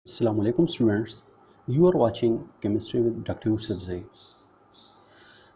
Assalamualaikum students, you are watching chemistry with Dr. Yusuf Zai।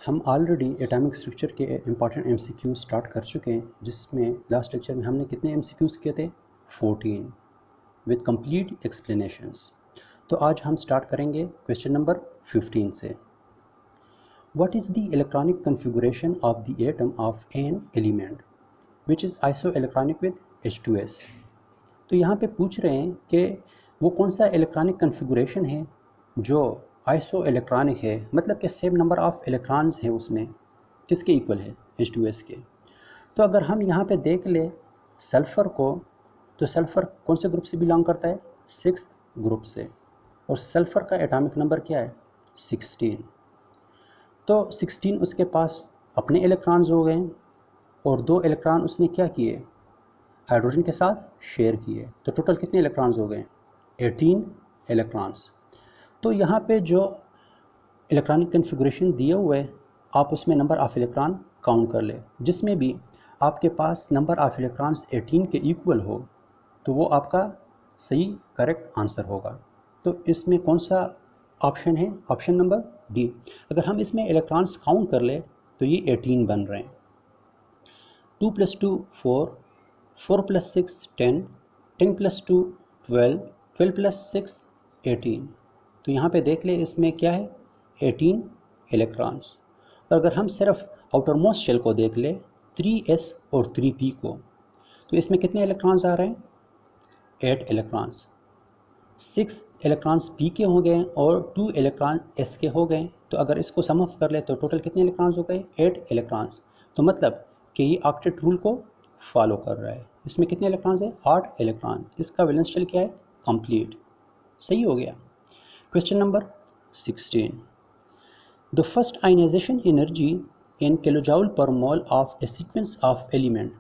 हम already atomic structure के important MCQ start कर चुके हैं, जिसमें लास्ट लेक्चर में हमने कितने एमसीक्यूज़ किए थे 14 विद कंप्लीट एक्सप्लेनेशंस। तो आज हम स्टार्ट करेंगे क्वेश्चन नंबर 15 से। What is the electronic configuration of the atom of an element which is iso electronic with H2S। तो यहाँ पे पूछ रहे हैं कि वो कौन सा इलेक्ट्रॉनिक कन्फिगरेशन है जो आइसो इलेक्ट्रॉनिक है, मतलब कि सेम नंबर ऑफ इलेक्ट्रॉन्स है उसमें, किसके इक्वल है H2S के। तो अगर हम यहाँ पे देख ले सल्फ़र को, तो सल्फ़र कौन से ग्रुप से बिलोंग करता है, 6th ग्रुप से, और सल्फ़र का एटॉमिक नंबर क्या है 16। तो 16 उसके पास अपने इलेक्ट्रॉन्स हो गए और 2 इलेक्ट्रॉन उसने क्या किए, हाइड्रोजन के साथ शेयर किए। तो टोटल कितने इलेक्ट्रॉन्स हो गए 18 इलेक्ट्रॉन्स। तो यहाँ पे जो इलेक्ट्रॉनिक कन्फिगरेशन दिए हुए है, आप उसमें नंबर ऑफ़ इलेक्ट्रॉन काउंट कर ले, जिसमें भी आपके पास नंबर ऑफ़ इलेक्ट्रॉन्स 18 के इक्वल हो तो वो आपका सही करेक्ट आंसर होगा। तो इसमें कौन सा ऑप्शन है, ऑप्शन नंबर डी। अगर हम इसमें इलेक्ट्रॉन्स काउंट कर ले तो ये 18 बन रहे हैं। 2 + 2 4, 4 + 6 10, 10 + 2 12, 12 + 6 18। तो यहाँ पे देख ले इसमें क्या है 18 इलेक्ट्रॉन्स। और अगर हम सिर्फ आउटर मोस्ट शेल को देख ले 3s और 3p को, तो इसमें कितने इलेक्ट्रॉन्स आ रहे हैं 8 इलेक्ट्रॉन्स। 6 इलेक्ट्रॉन्स p के हो गए और 2 इलेक्ट्रॉन s के हो गए। तो अगर इसको सम ऑफ कर ले तो टोटल कितने इलेक्ट्रॉन्स हो गए 8 इलेक्ट्रॉन्स। तो मतलब कि ये ऑक्टेट रूल को फॉलो कर रहा है। इसमें कितने इलेक्ट्रॉन्स है 8 इलेक्ट्रॉन। इसका वैलेंस शेल क्या है कंप्लीट। सही हो गया। Question number 16। The first ionisation energy in kilojoule per mole of a sequence of element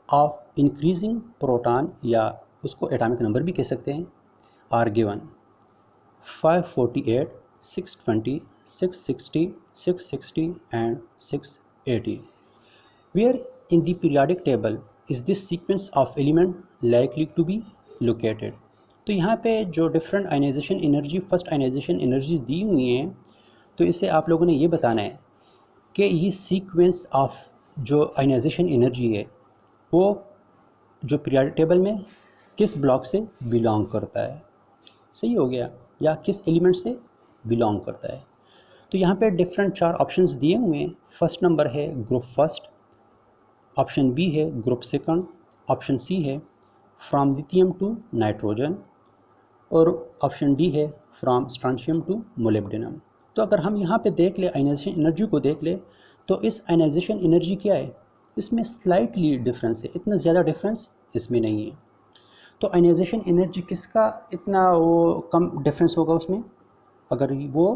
of increasing proton, या उसको एटॉमिक नंबर भी कह सकते हैं, are given 548, 620, 660, 660 and 680। Where in the periodic table is this sequence of element likely to be located? तो यहाँ पे जो different ionisation energy, first ionisation energies दी हुई हैं, तो इससे आप लोगों ने ये बताना है कि ये सीक्वेंस ऑफ जो आयनाइजेशन एनर्जी है वो जो पीरियोडिक टेबल में किस ब्लॉक से बिलोंग करता है। सही हो गया, या किस एलिमेंट से बिलोंग करता है। तो यहाँ पे डिफरेंट 4 ऑप्शंस दिए हुए हैं। फर्स्ट नंबर है ग्रुप फर्स्ट, ऑप्शन बी है ग्रुप सेकंड, ऑप्शन सी है फ्रॉम लिथियम टू नाइट्रोजन, और ऑप्शन डी है फ्रॉम स्ट्रांशियम टू मोलिब्डेनम। तो अगर हम यहाँ पे देख ले आयनाइजेशन एनर्जी को देख ले, तो इस आयनाइजेशन एनर्जी क्या है, इसमें स्लाइटली डिफरेंस है, इतना ज़्यादा डिफरेंस इसमें नहीं है। तो आयनाइजेशन एनर्जी किसका इतना वो कम डिफरेंस होगा उसमें, अगर वो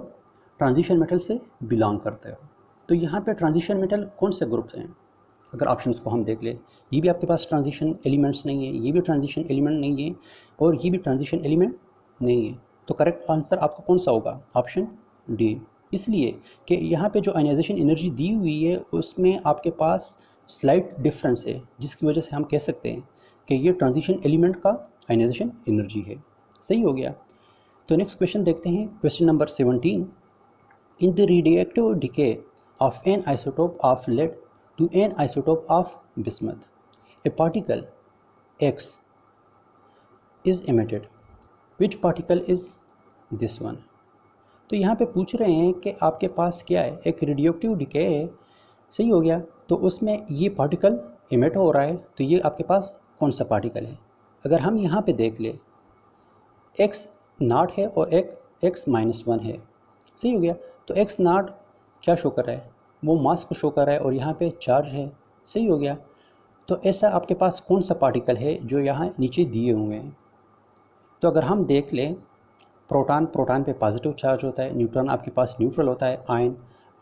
ट्रांजिशन मेटल से बिलोंग करता है। तो यहाँ पे ट्रांजिशन मेटल कौन से ग्रुप हैं, अगर ऑप्शंस को हम देख ले, ये भी आपके पास ट्रांजिशन एलिमेंट्स नहीं है, ये भी ट्रांजिशन एलिमेंट नहीं है, और ये भी ट्रांजिशन एलिमेंट नहीं है। तो करेक्ट आंसर आपका कौन सा होगा, ऑप्शन डी। इसलिए कि यहाँ पे जो आयनाइजेशन एनर्जी दी हुई है उसमें आपके पास स्लाइट डिफरेंस है, जिसकी वजह से हम कह सकते हैं कि ये ट्रांजिशन एलिमेंट का आयनाइजेशन एनर्जी है। सही हो गया। तो नेक्स्ट क्वेश्चन देखते हैं, question number 17। In the radioactive decay of an isotope of lead to an isotope of bismuth, a particle X is emitted. Which particle is this one? तो यहाँ पे पूछ रहे हैं कि आपके पास क्या है, एक रेडियोएक्टिव डिके है। सही हो गया। तो उसमें ये पार्टिकल इमिट हो रहा है, तो ये आपके पास कौन सा पार्टिकल है। अगर हम यहाँ पे देख ले X0 है और एक X-1 है। सही हो गया। तो X0 क्या शो कर रहा है, वो मास को शो कर रहा है, और यहाँ पे चार्ज है। सही हो गया। तो ऐसा आपके पास कौन सा पार्टिकल है जो यहाँ नीचे दिए हुए हैं। तो अगर हम देख लें, प्रोटॉन पे पॉजिटिव चार्ज होता है, न्यूट्रॉन आपके पास न्यूट्रल होता है,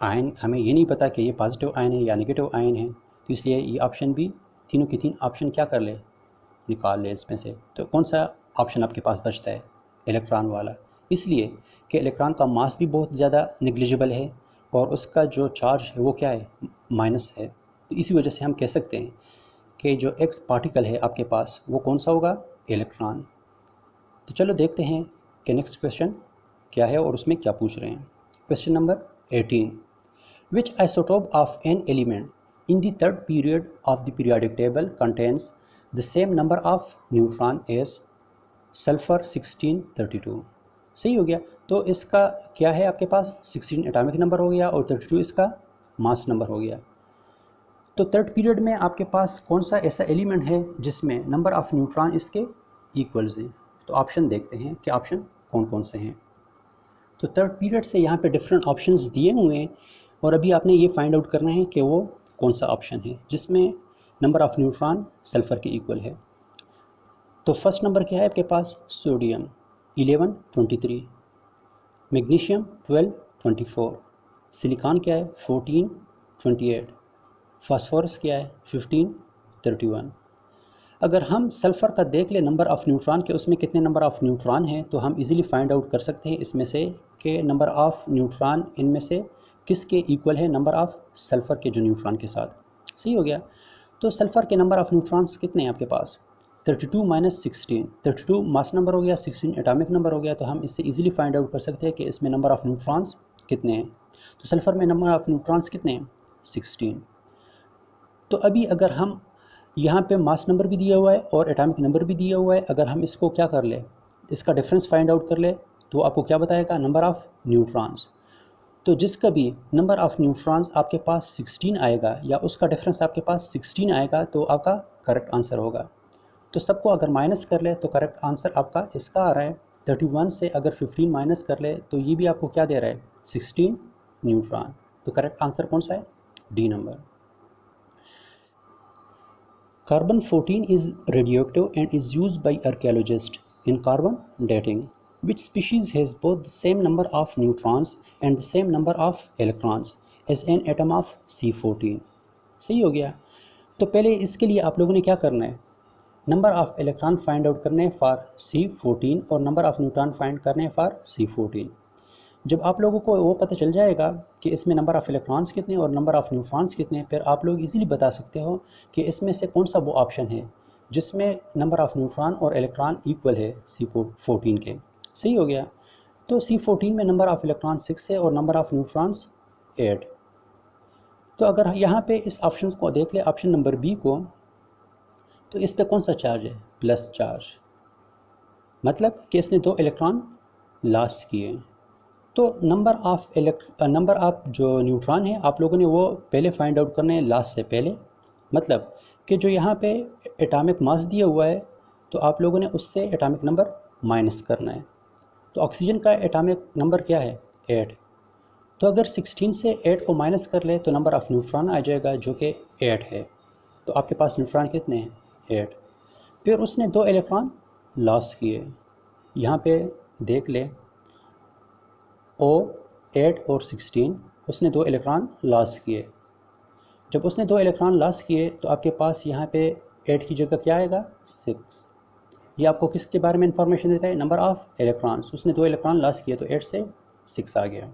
आयन हमें ये नहीं पता कि ये पॉजिटिव आयन है या नेगेटिव आयन है। तो इसलिए ये ऑप्शन भी, तीनों की तीन ऑप्शन क्या कर ले, निकाल ले इसमें से। तो कौन सा ऑप्शन आपके पास बचता है, इलेक्ट्रॉन वाला। इसलिए कि इलेक्ट्रॉन का मास भी बहुत ज़्यादा निग्लिजिबल है और उसका जो चार्ज है वो क्या है, माइनस है। तो इसी वजह से हम कह सकते हैं कि जो एक्स पार्टिकल है आपके पास वो कौन सा होगा, इलेक्ट्रॉन। तो चलो देखते हैं कि नेक्स्ट क्वेश्चन क्या है और उसमें क्या पूछ रहे हैं। Question number 18, which isotope of an element in the third period of the periodic table contains the same number of neutron as sulphur 1632। सही हो गया। तो इसका क्या है आपके पास, 16 एटॉमिक नंबर हो गया और 32 इसका मास नंबर हो गया। तो थर्ड पीरियड में आपके पास कौन सा ऐसा एलिमेंट है जिसमें नंबर ऑफ न्यूट्रॉन इसके इक्वल्स हैं। तो ऑप्शन देखते हैं कि ऑप्शन कौन कौन से हैं। तो थर्ड पीरियड से यहाँ पे डिफरेंट ऑप्शंस दिए हुए हैं और अभी आपने ये फाइंड आउट करना है कि वो कौन सा ऑप्शन है जिसमें नंबर ऑफ न्यूट्रॉन सल्फ़र के इक्वल है। तो फर्स्ट नंबर क्या है आपके पास, सोडियम 1123, मैग्नीशियम 1224, सिलिकॉन क्या है 1428, फास्फोरस क्या है 1531। अगर हम सल्फ़र का देख ले नंबर ऑफ़ न्यूट्रॉन के उसमें कितने नंबर ऑफ़ न्यूट्रॉन हैं तो हम इजीली फाइंड आउट कर सकते हैं इसमें से कि नंबर ऑफ़ न्यूट्रॉन इनमें से किसके इक्वल है नंबर ऑफ़ सल्फ़र के जो न्यूट्रॉन के साथ। सही हो गया। तो सल्फ़र के नंबर ऑफ़ न्यूट्रॉन्स कितने हैं आपके पास, 32 - 16, 32 मास नंबर हो गया, 16 एटॉमिक नंबर हो गया। तो हम इससे इजीली फाइंड आउट कर सकते हैं कि इसमें नंबर ऑफ़ न्यूट्रॉन्स कितने हैं। तो सल्फ़र में नंबर ऑफ़ न्यूट्रॉन्स कितने हैं 16। तो अभी अगर हम यहाँ पे मास नंबर भी दिया हुआ है और एटॉमिक नंबर भी दिया हुआ है, अगर हम इसको क्या कर ले, इसका डिफरेंस फाइंड आउट कर ले तो आपको क्या बताएगा, नंबर ऑफ़ न्यूट्रॉन्स। तो जिसका भी नंबर ऑफ़ न्यूट्रॉन्स आपके पास 16 आएगा या उसका डिफरेंस आपके पास 16 आएगा तो आपका करेक्ट आंसर होगा। तो सबको अगर माइनस कर ले तो करेक्ट आंसर आपका इसका आ रहा है। 31 से अगर 15 माइनस कर ले तो ये भी आपको क्या दे रहा है 16 न्यूट्रॉन। तो करेक्ट आंसर कौन सा है, D number. Carbon 14 is radioactive and is used by archaeologists in carbon dating. Which species has both the same number of neutrons and the same number of electrons as an atom of C14? सही हो गया। तो पहले इसके लिए आप लोगों ने क्या करना है, number of electron find out करने फॉर C14 और नंबर ऑफ़ न्यूट्रॉन फाइंड करने फॉर C14। जब आप लोगों को वो पता चल जाएगा कि इसमें नंबर ऑफ़ इलेक्ट्रॉन्स कितने और नंबर ऑफ़ न्यूट्रॉन्स कितने, फिर आप लोग इजीली बता सकते हो कि इसमें से कौन सा वो ऑप्शन है जिसमें नंबर ऑफ़ न्यूट्रॉन और इलेक्ट्रॉन इक्वल है C14 के। सही हो गया। तो C14 में नंबर ऑफ़ इलेक्ट्रॉन 6 है और नंबर ऑफ़ न्यूट्रॉन्स 8। तो अगर यहाँ पे इस ऑप्शन को देख ले, ऑप्शन नंबर बी को, तो इस पर कौन सा चार्ज है, प्लस चार्ज, मतलब कि इसने 2 इलेक्ट्रॉन लॉस किए। तो नंबर ऑफ़ जो न्यूट्रॉन है आप लोगों ने वो पहले फाइंड आउट करने हैं लास्ट से पहले, मतलब कि जो यहाँ पे एटॉमिक मास दिया हुआ है तो आप लोगों ने उससे एटॉमिक नंबर माइनस करना है। तो ऑक्सीजन का एटॉमिक नंबर क्या है 8। तो अगर 16 से 8 को माइनस कर ले तो नंबर ऑफ़ न्यूट्रॉन आ जाएगा जो कि 8 है। तो आपके पास न्यूट्रॉन कितने हैं 8। फिर उसने 2 इलेक्ट्रॉन लॉस किए, यहाँ पे देख ले O8 और 16, उसने 2 इलेक्ट्रॉन लॉस किए। जब उसने 2 इलेक्ट्रॉन लॉस किए तो आपके पास यहाँ पे 8 की जगह क्या आएगा 6। ये आपको किसके बारे में इंफॉर्मेशन देता है, नंबर ऑफ़ इलेक्ट्रॉन्स। उसने 2 इलेक्ट्रॉन लॉस किए तो 8 से 6 आ गया।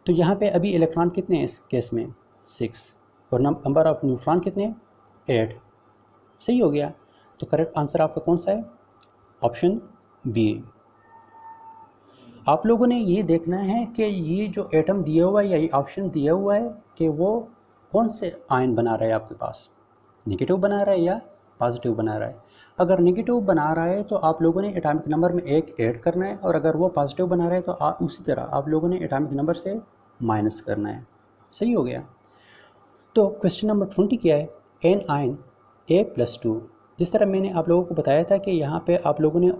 तो यहाँ पे अभी इलेक्ट्रॉन कितने हैं इस केस में 6 और नंबर ऑफ़ न्यूट्रॉन कितने 8। सही हो गया। तो करेक्ट आंसर आपका कौन सा है, ऑप्शन बी। आप लोगों ने ये देखना है कि ये जो एटम दिया हुआ है या ये ऑप्शन दिया हुआ है कि वो कौन से आयन बना रहा है, आपके पास नेगेटिव बना रहा है या पॉजिटिव बना रहा है। अगर नेगेटिव बना रहा है तो आप लोगों ने एटॉमिक नंबर में 1 ऐड करना है और अगर वो पॉजिटिव बना रहा है तो उसी तरह आप लोगों ने एटॉमिक नंबर से माइनस करना है। सही हो गया। तो क्वेश्चन नंबर 20 क्या है, एन आयन A+2। जिस तरह मैंने आप लोगों को बताया था कि यहाँ पे आप लोगों ने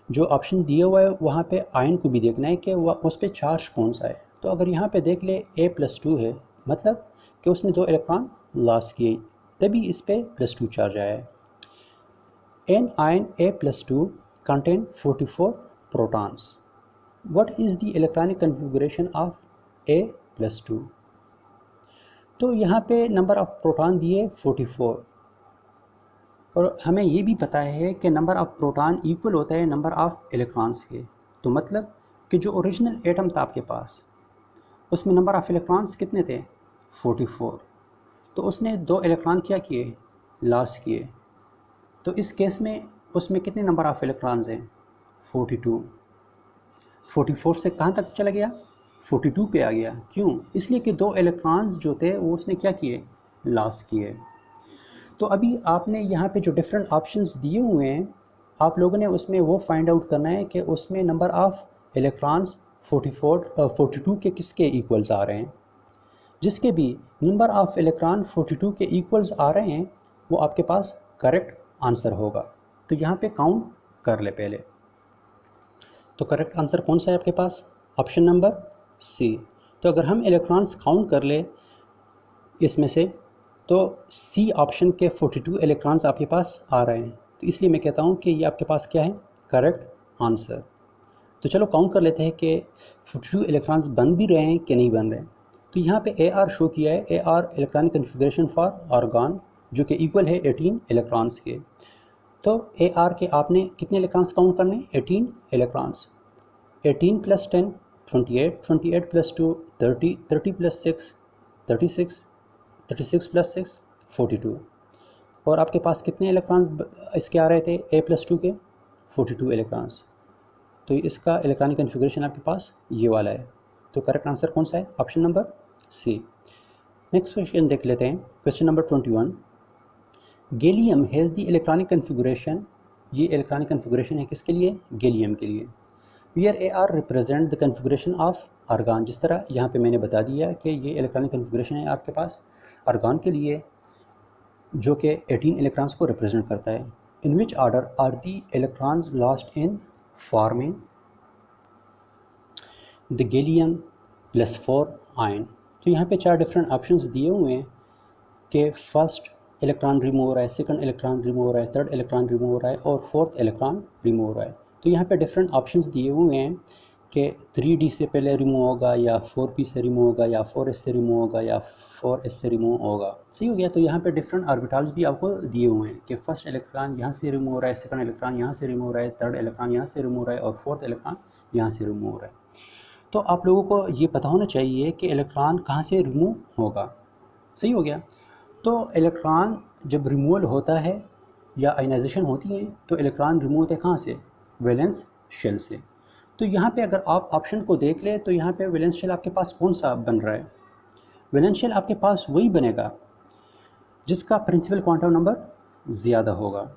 जो ऑप्शन दिया हुआ है वहाँ पे आयन को भी देखना है कि वह उस पर चार्ज कौन सा है। तो अगर यहाँ पे देख ले A+2 है, मतलब कि उसने 2 इलेक्ट्रॉन लॉस किए तभी इस पर +2 चार्ज आया है। An ion A+2 contain 44 protons. What is the electronic configuration of A+2। तो यहाँ पे नंबर ऑफ़ प्रोटॉन दिए 44 और हमें ये भी पता है कि नंबर ऑफ़ प्रोटॉन इक्वल होता है नंबर ऑफ़ इलेक्ट्रॉन्स के। तो मतलब कि जो ओरिजिनल एटम था आपके पास उसमें नंबर ऑफ़ इलेक्ट्रॉन्स कितने थे 44। तो उसने 2 इलेक्ट्रॉन क्या किए लॉस किए। तो इस केस में उसमें कितने नंबर ऑफ़ इलेक्ट्रॉन्स हैं 42। 44 से कहाँ तक चला गया, 42 पे आ गया। क्यों? इसलिए कि 2 इलेक्ट्रॉन्स जो थे वो उसने क्या किए, लॉस किए। तो अभी आपने यहाँ पे जो डिफरेंट ऑप्शंस दिए हुए हैं, आप लोगों ने उसमें वो फाइंड आउट करना है कि उसमें नंबर ऑफ़ इलेक्ट्रॉन्स 42 के किसके इक्वल्स आ रहे हैं। जिसके भी नंबर ऑफ़ इलेक्ट्रॉन 42 के इक्वल्स आ रहे हैं वो आपके पास करेक्ट आंसर होगा। तो यहाँ पे काउंट कर ले पहले। तो करेक्ट आंसर कौन सा है आपके पास, ऑप्शन नंबर सी। तो अगर हम इलेक्ट्रॉन्स काउंट कर ले इसमें से, तो सी ऑप्शन के 42 इलेक्ट्रॉन्स आपके पास आ रहे हैं। तो इसलिए मैं कहता हूँ कि ये आपके पास क्या है, करेक्ट आंसर। तो चलो काउंट कर लेते हैं कि 42 इलेक्ट्रॉन्स बन भी रहे हैं कि नहीं बन रहे हैं। तो यहाँ पे ए आर शो किया है, A R electronic configuration for argon, जो कि इक्वल है 18 इलेक्ट्रॉन्स के। तो ए आर के आपने कितने इलेक्ट्रॉन्स काउंट करने हैं, 18 electrons. 18 plus 10 28, 28 plus 2 30, 30 plus 6 36, 36 plus 6 42। और आपके पास कितने इलेक्ट्रॉन्स इसके आ रहे थे ए प्लस 2 के, 42 इलेक्ट्रॉन्स। तो इसका इलेक्ट्रॉनिक कन्फिग्रेशन आपके पास ये वाला है। तो करेक्ट आंसर कौन सा है, option number C. Next question देख लेते हैं, question number 21। Gallium has the electronic configuration, ये इलेक्ट्रॉनिक कन्फिग्रेशन है किसके लिए, गैलियम के लिए। Where A R represent the configuration of argon, जिस तरह यहाँ पे मैंने बता दिया कि ये इलेक्ट्रॉनिक कन्फिग्रेशन है आपके पास आर्गॉन के लिए, जो कि 18 इलेक्ट्रॉन्स को रिप्रेजेंट करता है। In which order are the electrons lost in forming the gallium plus 4 ion. तो यहाँ पे 4 डिफरेंट ऑप्शंस दिए हुए हैं कि फर्स्ट इलेक्ट्रॉन रिमूव हो रहा है, सेकंड इलेक्ट्रॉन रिमूव हो रहा है, थर्ड इलेक्ट्रॉन रिमूव हो रहा है और फोर्थ इलेक्ट्रॉन रिमूव हो रहा है। तो यहाँ पे डिफरेंट ऑप्शंस दिए हुए हैं कि 3D से पहले रिमूव होगा, या 4P से रिमूव होगा, या 4S से रिमूव होगा, या 4S से रिमूव होगा। सही हो गया। तो यहाँ पे डिफरेंट ऑर्बिटल्स भी आपको दिए हुए हैं कि फर्स्ट इलेक्ट्रॉन यहाँ से रिमूव हो रहा है, सेकंड इलेक्ट्रॉन यहाँ से रिमूव हो रहा है, थर्ड इलेक्ट्रॉन यहाँ से रिमूव हो रहा है और फोर्थ इलेक्ट्रॉन यहाँ से रिमूव हो रहा है। तो आप लोगों को ये पता होना चाहिए कि इलेक्ट्रॉन कहाँ से रिमूव होगा। सही हो गया। तो इलेक्ट्रॉन जब रिमूवल होता है या आयनाइजेशन होती है तो इलेक्ट्रॉन रिमूव होते हैं कहाँ से, वैलेंस शेल से। तो यहाँ पे अगर आप ऑप्शन को देख ले तो यहाँ पे वैलेंस शेल आपके पास कौन सा बन रहा है, वैलेंस शेल आपके पास वही बनेगा जिसका प्रिंसिपल क्वांटम नंबर ज़्यादा होगा।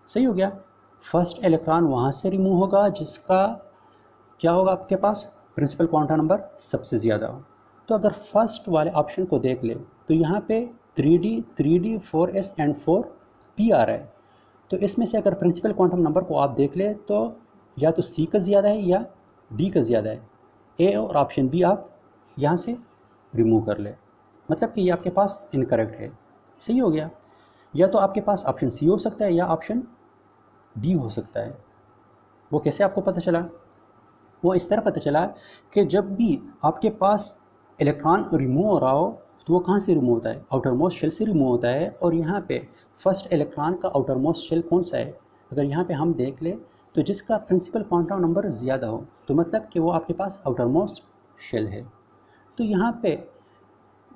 सही हो गया। फर्स्ट इलेक्ट्रॉन वहाँ से रिमूव होगा जिसका क्या होगा आपके पास, प्रिंसिपल क्वांटम नंबर सबसे ज़्यादा हो। तो अगर फर्स्ट वाले ऑप्शन को देख ले तो यहाँ पे 3D 4S एंड 4P आ रहा है। तो इसमें से अगर प्रिंसिपल क्वांटम नंबर को आप देख ले तो या तो C का ज़्यादा है या D का ज़्यादा है। ए और ऑप्शन बी आप यहाँ से रिमूव कर ले, मतलब कि ये आपके पास इनकरेक्ट है। सही हो गया। या तो आपके पास ऑप्शन सी हो सकता है या ऑप्शन डी हो सकता है। वो कैसे आपको पता चला, वो इस तरह पता चला कि जब भी आपके पास इलेक्ट्रॉन रिमूव हो रहा हो तो वो कहाँ से रिमूव होता है, आउटर मोस्ट शेल से रिमूव होता है। और यहाँ पे फर्स्ट इलेक्ट्रॉन का आउटर मोस्ट शेल कौन सा है, अगर यहाँ पे हम देख ले तो जिसका प्रिंसिपल क्वांटम नंबर ज़्यादा हो, तो मतलब कि वो आपके पास आउटर मोस्ट शेल है। तो यहाँ पे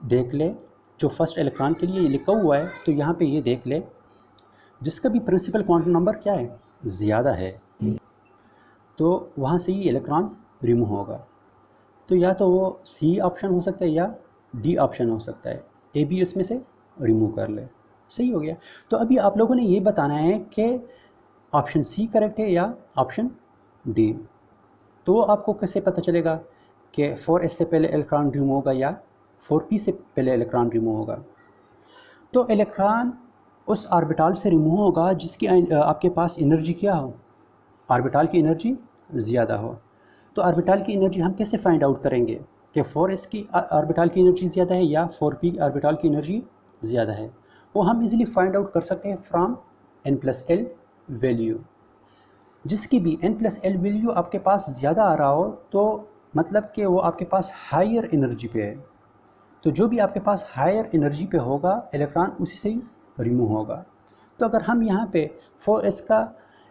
देख ले जो फर्स्ट इलेक्ट्रॉन के लिए लिखा हुआ है, तो यहाँ पे ये देख ले जिसका भी प्रिंसिपल क्वांटम नंबर क्या है, ज़्यादा है, तो वहाँ से ही इलेक्ट्रॉन रिमूव होगा। तो या तो वो सी ऑप्शन हो सकता है या डी ऑप्शन हो सकता है, ए बी इसमें से रिमूव कर ले। सही हो गया। तो अभी आप लोगों ने ये बताना है कि ऑप्शन सी करेक्ट है या ऑप्शन डी। तो आपको कैसे पता चलेगा कि 4S से पहले इलेक्ट्रॉन रिमूव होगा या 4P से पहले इलेक्ट्रॉन रिमूव होगा। तो इलेक्ट्रॉन उस ऑर्बिटल से रिमूव होगा जिसकी आपके पास एनर्जी क्या हो, ऑर्बिटल की एनर्जी ज़्यादा हो। तो ऑर्बिटल की एनर्जी हम कैसे फाइंड आउट करेंगे कि 4S की ऑर्बिटल की एनर्जी ज़्यादा है या 4P ऑर्बिटल की एनर्जी ज़्यादा है। वो हम इजीली फाइंड आउट कर सकते हैं फ्रॉम n+l वैल्यू। जिसकी भी n+l वैल्यू आपके पास ज़्यादा आ रहा हो तो मतलब कि वो आपके पास हायर एनर्जी पे है। तो जो भी आपके पास हायर एनर्जी पे होगा इलेक्ट्रॉन उसी से ही रिमूव होगा। तो अगर हम यहाँ पे 4S का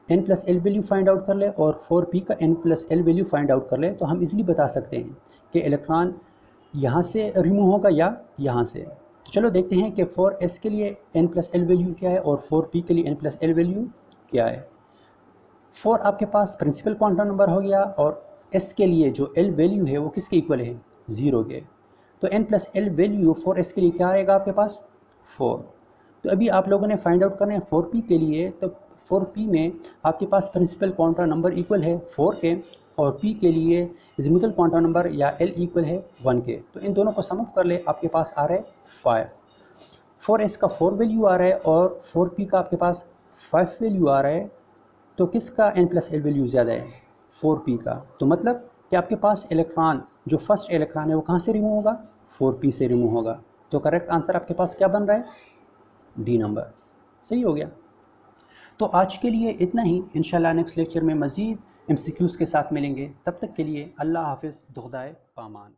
n+l वैल्यू फाइंड आउट कर ले और 4P का n+l वैल्यू फाइंड आउट कर ले तो हम इजीली बता सकते हैं कि इलेक्ट्रॉन यहाँ से रिमूव होगा या यहाँ से। तो चलो देखते हैं कि 4S के लिए n+l वैल्यू क्या है और 4P के लिए n+l वैल्यू क्या है। 4 आपके पास प्रिंसिपल क्वांटम नंबर हो गया और एस के लिए जो एल वैल्यू है वो किसके इक्वल है, 0 के। तो n plus L value for S के लिए क्या आएगा आपके पास, 4। तो अभी आप लोगों ने फाइंड आउट करना है 4p के लिए। तो 4p में आपके पास प्रिंसिपल क्वांटम नंबर इक्वल है 4 के, और p के लिए एजीमुथल क्वांटम नंबर या l इक्वल है 1 के। तो इन दोनों को सम अप कर ले, आपके पास आ रहा है 5। 4s का 4 वैल्यू आ रहा है और 4p का आपके पास 5 वैल्यू आ रहा है। तो किसका n प्लस एल वैल्यू ज़्यादा है, 4p का। तो मतलब कि आपके पास इलेक्ट्रॉन, जो फर्स्ट इलेक्ट्रॉन है वो कहाँ से रिमूव होगा, 4p से रिमूव होगा। तो करेक्ट आंसर आपके पास क्या बन रहा है, डी नंबर। सही हो गया। तो आज के लिए इतना ही। इंशाल्लाह नेक्स्ट लेक्चर में मज़ीद MCQs के साथ मिलेंगे। तब तक के लिए अल्लाह हाफिज़, दुखदाए पामान।